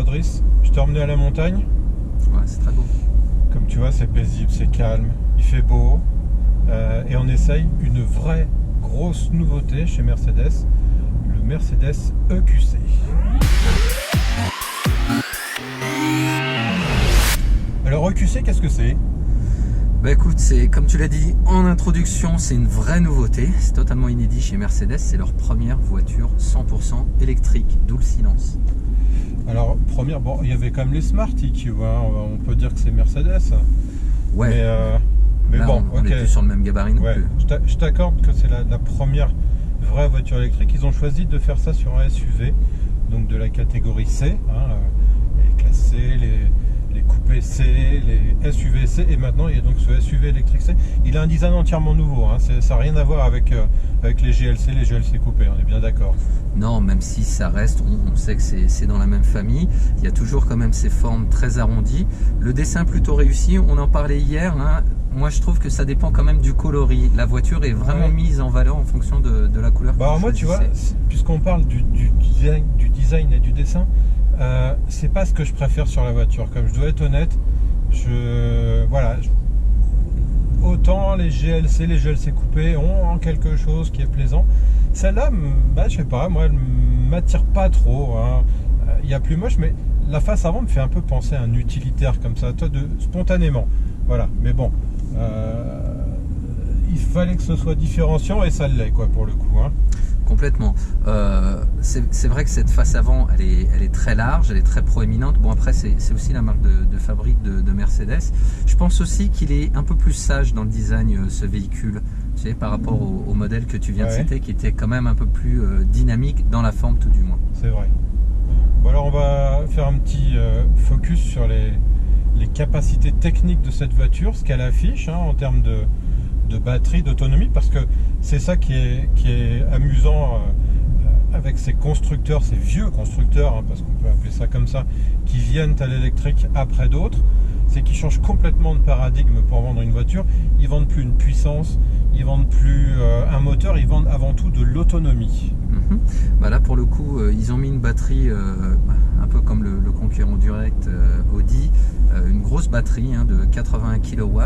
Driss, je t'ai emmené à la montagne. Ouais, c'est très beau. Comme tu vois, c'est paisible, c'est calme, il fait beau. Et on essaye une vraie grosse nouveauté chez Mercedes, le Mercedes EQC. Alors EQC, qu'est-ce que c'est? Bah écoute, c'est comme tu l'as dit en introduction, c'est une vraie nouveauté, c'est totalement inédit chez Mercedes, c'est leur première voiture 100% électrique, d'où le silence. Alors première, bon, il y avait quand même les Smart EQ, hein, on peut dire que c'est Mercedes. Ouais. Mais là, bon, on ok. n'est plus sur le même gabarit non plus. Je t'accorde que c'est la première vraie voiture électrique. Ils ont choisi de faire ça sur un SUV, donc de la catégorie C, hein, les classes C, les coupés C, les SUV C, et maintenant il y a donc ce SUV électrique C. Il a un design entièrement nouveau, hein, ça n'a rien à voir avec les GLC coupés, on est bien d'accord. Non, même si ça reste, on sait que c'est dans la même famille, il y a toujours quand même ces formes très arrondies. Le dessin plutôt réussi, on en parlait hier, hein. Moi je trouve que ça dépend quand même du coloris. La voiture est vraiment mise en valeur en fonction de la couleur. Bah moi tu vois, puisqu'on parle du design et du dessin, c'est pas ce que je préfère sur la voiture. Comme je dois être honnête, autant les GLC coupés ont quelque chose qui est plaisant. Celle-là, je sais pas, moi elle m'attire pas trop, hein. Il y a plus moche, mais la face avant me fait un peu penser à un utilitaire comme ça, spontanément. Voilà, mais bon, il fallait que ce soit différenciant et ça l'est quoi pour le coup, hein. Complètement. C'est vrai que cette face avant, elle est très large, elle est très proéminente. Bon après, c'est aussi la marque de fabrique de Mercedes. Je pense aussi qu'il est un peu plus sage dans le design, ce véhicule, tu sais, par rapport au modèle que tu viens de citer, qui était quand même un peu plus dynamique dans la forme tout du moins. C'est vrai. Bon alors on va faire un petit focus sur les capacités techniques de cette voiture, ce qu'elle affiche, hein, en termes de batterie, d'autonomie, parce que c'est ça qui est amusant avec ces constructeurs, ces vieux constructeurs, hein, parce qu'on peut appeler ça comme ça, qui viennent à l'électrique après d'autres, c'est qu'ils changent complètement de paradigme pour vendre une voiture. Ils vendent plus une puissance, ils vendent plus un moteur, ils vendent avant tout de l'autonomie. Bah là pour le coup, ils ont mis une batterie un peu comme le concurrent direct Audi, une grosse batterie, hein, de 81 kW.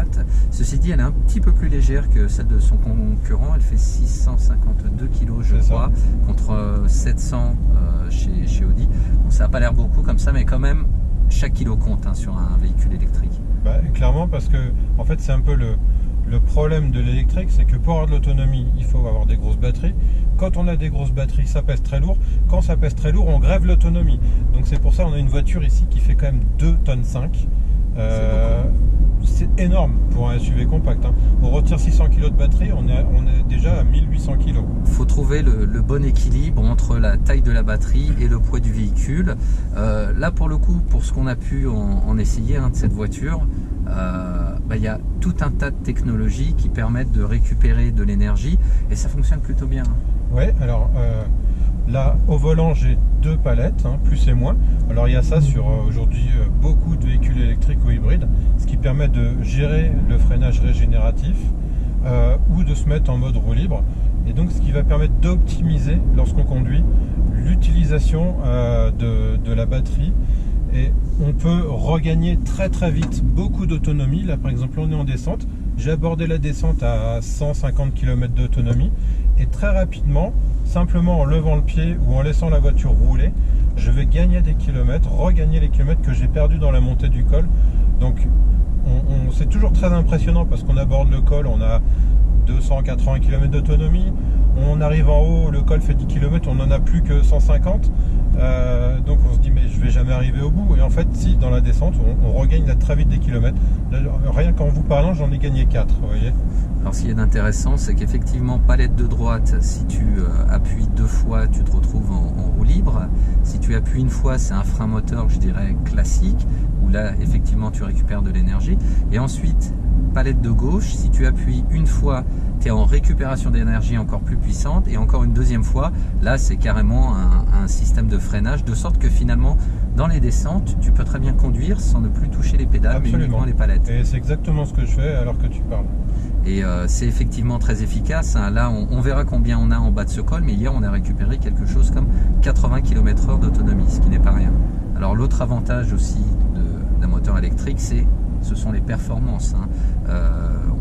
Ceci dit, elle est un petit peu plus légère que celle de son concurrent, elle fait 652 kg je crois, contre 700 chez Audi. Bon, ça n'a pas l'air beaucoup comme ça, mais quand même chaque kilo compte, hein, sur un véhicule électrique. Clairement, parce que en fait c'est un peu le problème de l'électrique, c'est que pour avoir de l'autonomie, il faut avoir des grosses batteries. Quand on a des grosses batteries, ça pèse très lourd. Quand ça pèse très lourd, on grève l'autonomie. Donc c'est pour ça qu'on a une voiture ici qui fait quand même 2,5 tonnes. C'est énorme pour un SUV compact, hein. On retire 600 kg de batterie, on est déjà à 1800 kg. Il faut trouver le bon équilibre entre la taille de la batterie et le poids du véhicule. Là pour le coup, pour ce qu'on a pu en essayer, hein, de cette voiture, il y a tout un tas de technologies qui permettent de récupérer de l'énergie et ça fonctionne plutôt bien. Ouais, alors là au volant j'ai deux palettes, hein, plus et moins. Alors il y a ça sur aujourd'hui beaucoup de véhicules électriques ou hybrides, ce qui permet de gérer le freinage régénératif ou de se mettre en mode roue libre, et donc ce qui va permettre d'optimiser lorsqu'on conduit l'utilisation de la batterie. Et on peut regagner très très vite beaucoup d'autonomie. Là par exemple on est en descente, j'ai abordé la descente à 150 km d'autonomie, et très rapidement, simplement en levant le pied ou en laissant la voiture rouler, je vais gagner des kilomètres, regagner les kilomètres que j'ai perdus dans la montée du col. Donc c'est toujours très impressionnant parce qu'on aborde le col, on a 280 km d'autonomie, on arrive en haut, le col fait 10 km, on n'en a plus que 150, donc on se dit mais je vais jamais arriver au bout, et en fait si, dans la descente on regagne là très vite des kilomètres. Là, rien qu'en vous parlant j'en ai gagné 4, vous voyez. Alors ce qui est intéressant, c'est qu'effectivement palette de droite, si tu appuies 2 fois tu te retrouves en roue libre. Si tu appuies une fois, c'est un frein moteur, je dirais classique, où là effectivement tu récupères de l'énergie. Et ensuite palette de gauche, si tu appuies une fois, tu es en récupération d'énergie encore plus puissante, et encore une deuxième fois, là c'est carrément un système de freinage, de sorte que finalement dans les descentes tu peux très bien conduire sans ne plus toucher les pédales. Absolument. Mais uniquement les palettes. Et c'est exactement ce que je fais alors que tu parles. Et c'est effectivement très efficace, hein. Là on verra combien on a en bas de ce col, mais hier on a récupéré quelque chose comme 80 km/h d'autonomie, ce qui n'est pas rien. Alors l'autre avantage aussi d'un moteur électrique, ce sont les performances.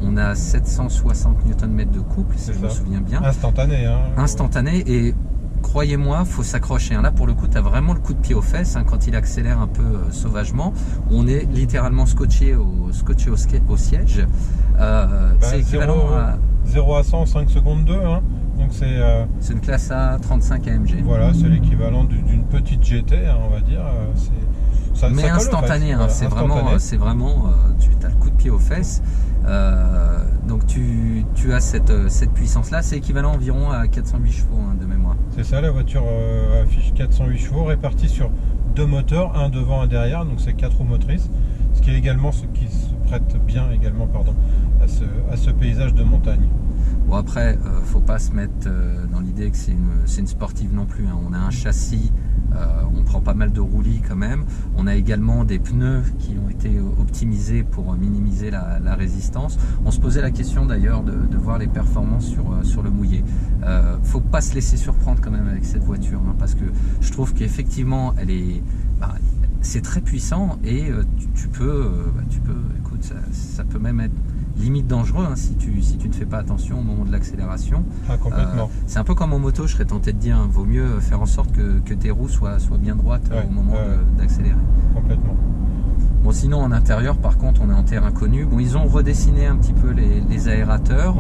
On a 760 Nm de couple, si je me souviens bien. Instantané. Instantané, et croyez-moi, faut s'accrocher. Là, pour le coup, tu as vraiment le coup de pied aux fesses quand il accélère un peu sauvagement. On est littéralement scotché au siège. C'est équivalent à 0 à 100 en 5 secondes 2. Donc c'est une classe A 35 AMG. Voilà, c'est l'équivalent d'une petite GT, on va dire. Mais instantané, c'est vraiment, tu as le coup de pied aux fesses. Donc tu as cette puissance-là, c'est équivalent environ à 408 chevaux de mémoire. C'est ça, la voiture affiche 408 chevaux répartis sur 2 moteurs, un devant, un derrière, donc c'est 4 roues motrices, ce qui se prête bien également à ce paysage de montagne. Bon, après, faut pas se mettre dans l'idée que c'est une sportive non plus. On a un châssis, on prend pas mal de roulis quand même. On a également des pneus qui ont été optimisés pour minimiser la résistance. On se posait la question d'ailleurs de voir les performances sur le mouillé. Faut pas se laisser surprendre quand même avec cette voiture, parce que je trouve qu'effectivement c'est très puissant, et tu peux, écoute, ça peut même être limite dangereux si tu ne fais pas attention au moment de l'accélération. Complètement. C'est un peu comme en moto, je serais tenté de dire, vaut mieux faire en sorte que tes roues soient bien droites au moment d'accélérer. Complètement. Bon, sinon en intérieur, par contre, on est en terrain connu. Bon, ils ont redessiné un petit peu les aérateurs.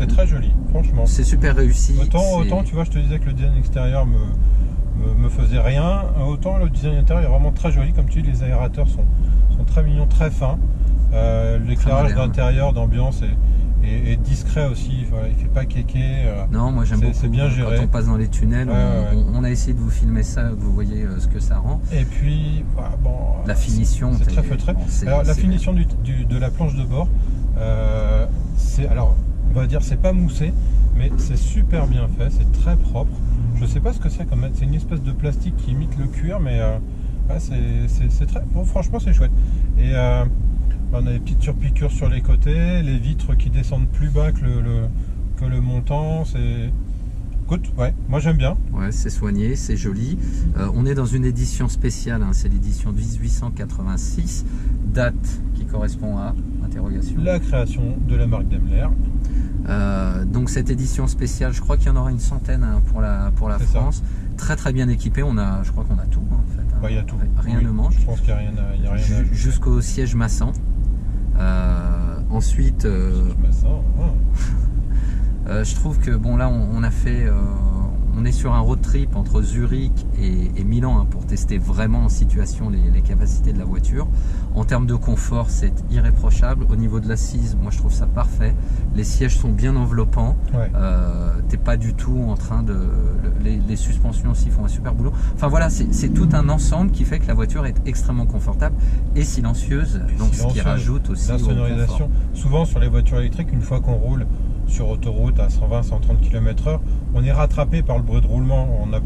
C'est très joli, franchement. C'est super réussi. Autant, tu vois, je te disais que le design extérieur me faisait rien. Autant le design intérieur est vraiment très joli. Comme tu dis, les aérateurs sont très mignons, très fins. L'éclairage d'intérieur, d'ambiance est discret aussi. Voilà, il fait pas kéké. Non, moi j'aime beaucoup. C'est bien géré. Quand on passe dans les tunnels, on a essayé de vous filmer ça, que vous voyez ce que ça rend. Et puis, la finition, c'est très feutré. Alors la finition de la planche de bord, on va dire, c'est pas moussé, mais c'est super bien fait, c'est très propre. Je sais pas ce que c'est comme, c'est une espèce de plastique qui imite le cuir, mais c'est très, bon, franchement c'est chouette. Et on a des petites surpiqûres sur les côtés, les vitres qui descendent plus bas que le montant. Écoute, moi j'aime bien. Ouais, c'est soigné, c'est joli. On est dans une édition spéciale, c'est l'édition 1886, date qui correspond à interrogation. La création de la marque Daimler. Donc cette édition spéciale, je crois qu'il y en aura une centaine pour la France. Ça. Très très bien équipé, je crois qu'on a tout en fait. Il y a tout. Rien ne manque. Je pense qu'il n'y a rien à jusqu'au siège massant. Ensuite, je trouve que là on est sur un road trip entre Zurich et Milan pour tester vraiment en situation les capacités de la voiture. En termes de confort, c'est irréprochable. Au niveau de l'assise, moi je trouve ça parfait. Les sièges sont bien enveloppants. T'es pas du tout en train de... Les suspensions aussi font un super boulot. Enfin voilà, c'est tout un ensemble qui fait que la voiture est extrêmement confortable et silencieuse. Donc ce qui rajoute aussi la sonorisation. Souvent sur les voitures électriques, une fois qu'on roule sur autoroute à 120-130 km/h, on est rattrapé par le bruit de roulement. On n'a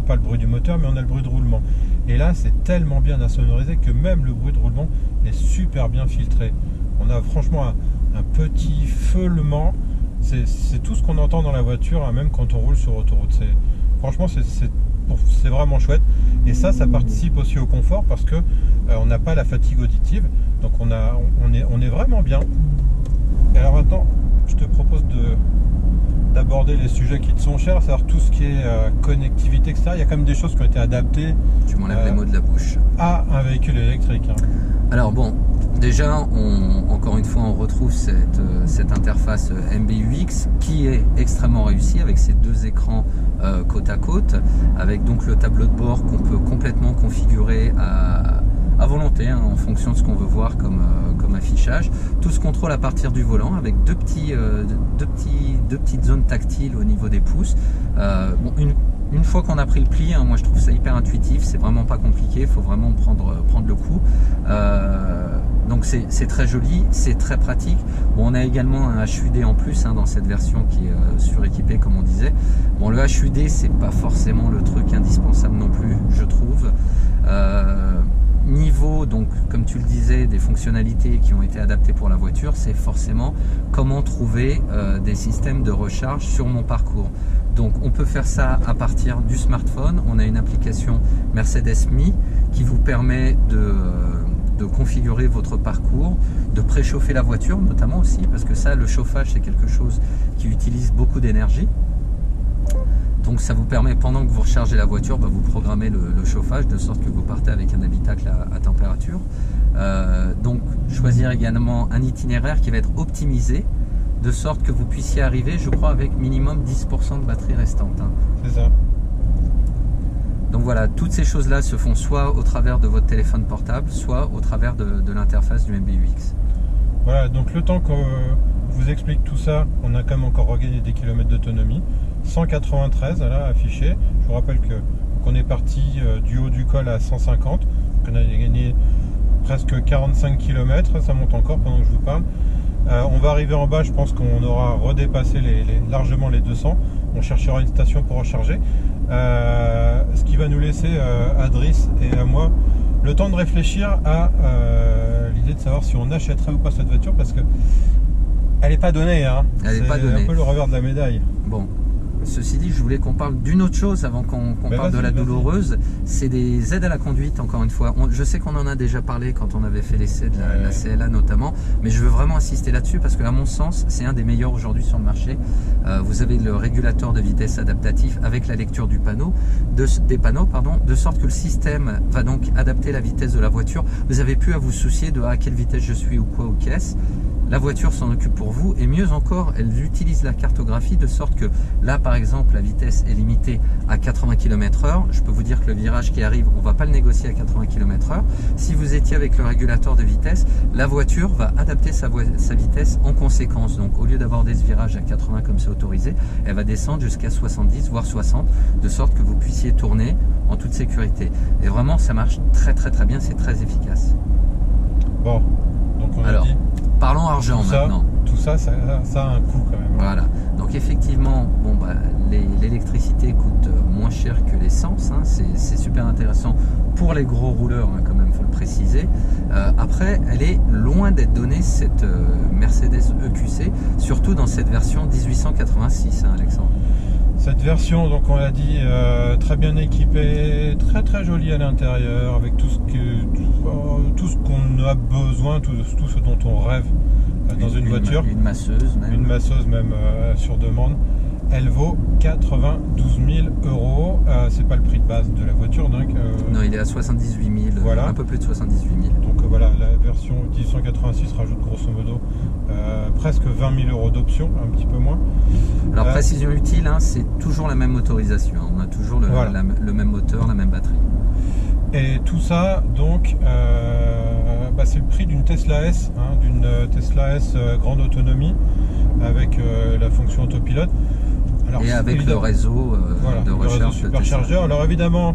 pas le bruit du moteur, mais on a le bruit de roulement. Et là, c'est tellement bien insonorisé que même le bruit de roulement est super bien filtré. On a franchement un petit feulement. C'est tout ce qu'on entend dans la voiture, même quand on roule sur autoroute. Franchement, c'est vraiment chouette. Et ça participe aussi au confort parce que on n'a pas la fatigue auditive. Donc on est vraiment bien. Et alors maintenant, je te propose d'aborder les sujets qui te sont chers, c'est-à-dire tout ce qui est connectivité, etc. Il y a quand même des choses qui ont été adaptées. Tu m'enlèves les mots de la bouche. À un véhicule électrique. Alors bon, déjà, encore une fois, on retrouve cette interface MBUX qui est extrêmement réussie avec ces deux écrans côte à côte, avec donc le tableau de bord qu'on peut complètement configurer à volonté, en fonction de ce qu'on veut voir comme affichage. Tout se contrôle à partir du volant avec deux petites zones tactiles au niveau des pouces. Une fois qu'on a pris le pli, moi je trouve ça hyper intuitif, c'est vraiment pas compliqué, il faut vraiment prendre le coup. Donc c'est très joli, c'est très pratique. Bon, on a également un HUD en plus dans cette version qui est suréquipée comme on disait. Bon, le HUD c'est pas forcément le truc indispensable non plus, je trouve. niveau, donc comme tu le disais, des fonctionnalités qui ont été adaptées pour la voiture, c'est forcément comment trouver des systèmes de recharge sur mon parcours. Donc on peut faire ça à partir du smartphone. On a une application Mercedes Me qui vous permet de configurer votre parcours, de préchauffer la voiture notamment aussi, parce que ça, le chauffage, c'est quelque chose qui utilise beaucoup d'énergie. Donc ça vous permet, pendant que vous rechargez la voiture, vous programmez le chauffage de sorte que vous partez avec un habitacle à température. Donc choisir également un itinéraire qui va être optimisé de sorte que vous puissiez arriver, je crois, avec minimum 10% de batterie restante. C'est ça. Donc voilà, toutes ces choses-là se font soit au travers de votre téléphone portable, soit au travers de l'interface du MBUX. Voilà, donc le temps qu'on vous explique tout ça, on a quand même encore regagné des kilomètres d'autonomie. 193 là affiché. Je vous rappelle qu'on est parti du haut du col à 150. Donc on a gagné presque 45 km, ça monte encore pendant que je vous parle. On va arriver en bas, je pense qu'on aura redépassé largement les 200. On cherchera une station pour recharger. Ce qui va nous laisser à Driss et à moi le temps de réfléchir à l'idée de savoir si on achèterait ou pas cette voiture, parce que elle n'est pas donnée. Hein. Elle n'est pas donnée. C'est un peu le revers de la médaille. Bon. Ceci dit, je voulais qu'on parle d'une autre chose avant qu'on parle de la douloureuse. C'est des aides à la conduite, encore une fois. Je sais qu'on en a déjà parlé quand on avait fait l'essai de la CLA notamment, mais je veux vraiment insister là-dessus parce que, à mon sens, c'est un des meilleurs aujourd'hui sur le marché. Vous avez le régulateur de vitesse adaptatif avec la lecture des panneaux, de sorte que le système va donc adapter la vitesse de la voiture. Vous n'avez plus à vous soucier de à quelle vitesse je suis ou quoi ou qu'est-ce. La voiture s'en occupe pour vous, et mieux encore, elle utilise la cartographie de sorte que là, par exemple, la vitesse est limitée à 80 km/h. Je peux vous dire que le virage qui arrive, on ne va pas le négocier à 80 km/h. Si vous étiez avec le régulateur de vitesse, la voiture va adapter sa vitesse en conséquence. Donc au lieu d'aborder ce virage à 80 comme c'est autorisé, elle va descendre jusqu'à 70 voire 60, de sorte que vous puissiez tourner en toute sécurité. Et vraiment, ça marche très bien, c'est très efficace. Bon, donc on a dit... Parlons argent maintenant. Tout ça, ça a un coût quand même. Voilà. Donc effectivement, l'électricité coûte moins cher que l'essence. Hein. C'est super intéressant pour les gros rouleurs, hein, quand même, faut le préciser. Après, elle est loin d'être donnée, cette Mercedes EQC, surtout dans cette version 1886, hein, Alexandre. Cette version, donc on l'a dit, très bien équipée, très jolie à l'intérieur, avec tout ce qu'on a besoin, tout ce dont on rêve dans une voiture. Une masseuse même. Une masseuse même sur demande. Elle vaut 92 000 €. C'est pas le prix de base de la voiture, donc. Non, il est à 78 000, voilà. Un peu plus de 78 000. Donc voilà, la version 1886 rajoute grosso modo presque 20 000 € d'options, un petit peu moins. Alors précision utile, hein, c'est toujours la même motorisation. On a toujours le même moteur, la même batterie. Et tout ça, donc, c'est le prix d'une Tesla S, hein, d'une Tesla S grande autonomie avec la fonction autopilote. Alors, et avec le réseau de recharge superchargeur. Alors évidemment,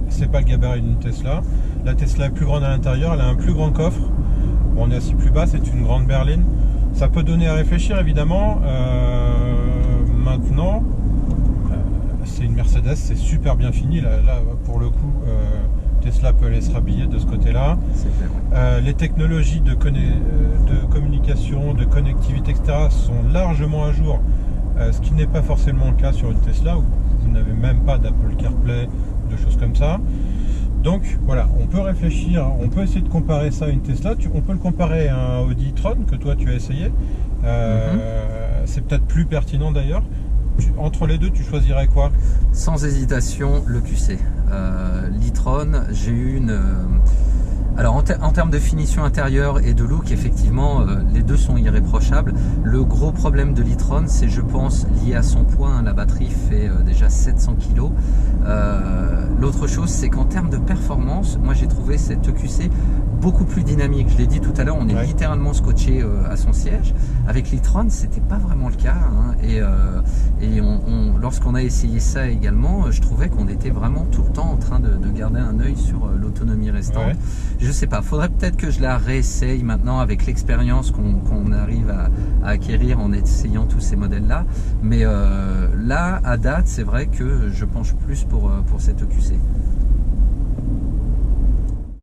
c'est pas le gabarit d'une Tesla. La Tesla est plus grande à l'intérieur, elle a un plus grand coffre. Bon, on est assis plus bas, c'est une grande berline. Ça peut donner à réfléchir évidemment. Maintenant, c'est une Mercedes, c'est super bien fini. Là pour le coup, Tesla peut aller se rhabiller de ce côté-là. Les technologies de communication, de connectivité, etc. sont largement à jour. Ce qui n'est pas forcément le cas sur une Tesla où vous n'avez même pas d'Apple CarPlay, de choses comme ça. Donc voilà, on peut réfléchir, on peut essayer de comparer ça à une Tesla. On peut le comparer à un Audi e-tron que toi tu as essayé. C'est peut-être plus pertinent d'ailleurs. Entre les deux, tu choisirais quoi? Sans hésitation, le QC. L'e-tron, j'ai eu une... Alors en termes de finition intérieure et de look, effectivement, les deux sont irréprochables. Le gros problème de l'e-tron, c'est, je pense, lié à son poids. Hein, la batterie fait déjà 700 kg. L'autre chose, c'est qu'en termes de performance, moi j'ai trouvé cette EQC beaucoup plus dynamique. Je l'ai dit tout à l'heure, on est littéralement scotché à son siège. Avec l'e-tron, c'était pas vraiment le cas. Hein, et lorsqu'on a essayé ça également, je trouvais qu'on était vraiment tout le temps en train de garder un œil sur l'autonomie restante. Ouais. Je sais pas, faudrait peut-être que je la réessaye maintenant avec l'expérience qu'on arrive à acquérir en essayant tous ces modèles-là. Mais là, à date, c'est vrai que je penche plus pour cette EQC.